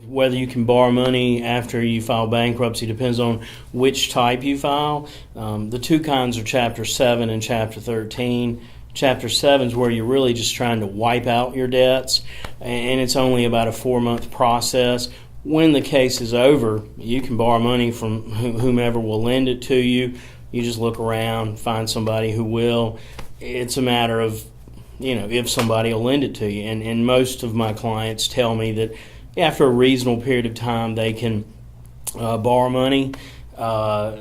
Whether you can borrow money after you file bankruptcy depends on which type you file. The two kinds are Chapter 7 and Chapter 13. Chapter 7 is where you're really just trying to wipe out your debts, and it's only about a 4-month process. When the case is over, you can borrow money from whomever will lend it to you. You just look around, find somebody who will. It's a matter of, if somebody will lend it to you. And most of my clients tell me that after a reasonable period of time, they can borrow money. Before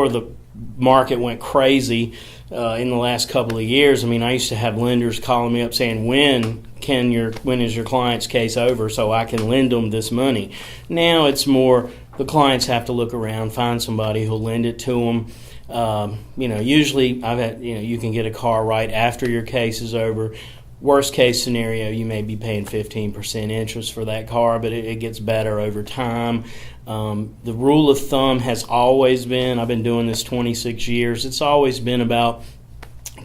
the market went crazy in the last couple of years, I used to have lenders calling me up saying, when is your client's case over so I can lend them this money? Now it's more the clients have to look around, find somebody who'll lend it to them. Usually you can get a car right after your case is over. Worst case scenario, you may be paying 15% interest for that car, but it gets better over time. The rule of thumb has always been, I've been doing this 26 years, it's always been about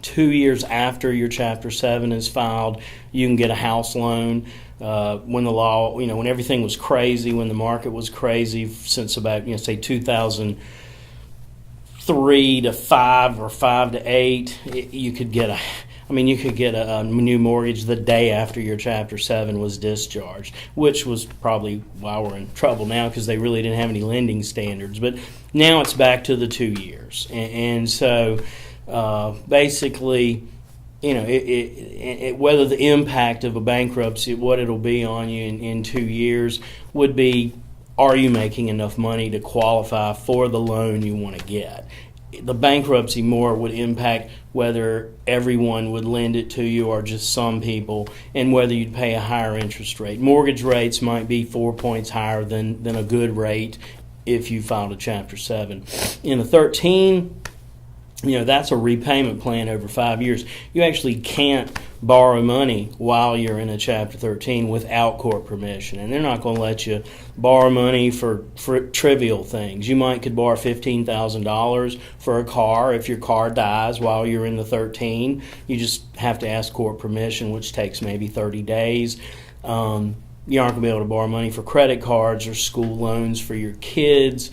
2 years after your Chapter 7 is filed, you can get a house loan. When the law, when everything was crazy, when the market was crazy, since about, say 2003 to 5 or 5 to 8, you could get a new mortgage the day after your Chapter 7 was discharged, which was probably why we're in trouble now, because they really didn't have any lending standards. But now it's back to the 2 years. And so basically, whether the impact of a bankruptcy, what it'll be on you in 2 years, would be, are you making enough money to qualify for the loan you want to get? The bankruptcy more would impact whether everyone would lend it to you or just some people, and whether you'd pay a higher interest rate. Mortgage rates might be 4 points higher than a good rate if you filed a Chapter 7. In the 13, that's a repayment plan over 5 years. You actually can't borrow money while you're in a Chapter 13 without court permission, and they're not going to let you borrow money for trivial things. You could borrow $15,000 for a car if your car dies while you're in the 13. You just have to ask court permission, which takes maybe 30 days. You aren't going to be able to borrow money for credit cards or school loans for your kids.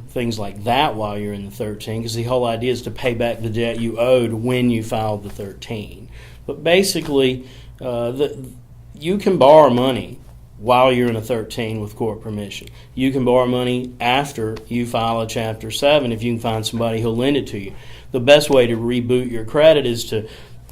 Things like that while you're in the 13, because the whole idea is to pay back the debt you owed when you filed the 13. But basically, you can borrow money while you're in a 13 with court permission. You can borrow money after you file a Chapter 7 if you can find somebody who'll lend it to you. The best way to reboot your credit is to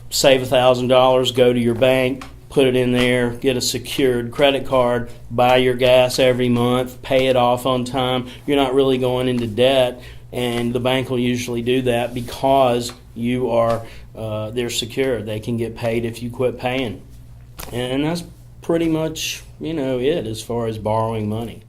save $1,000, go to your bank, put it in there, get a secured credit card, buy your gas every month, pay it off on time. You're not really going into debt, and the bank will usually do that because you are they're secure. They can get paid if you quit paying. And that's pretty much it as far as borrowing money.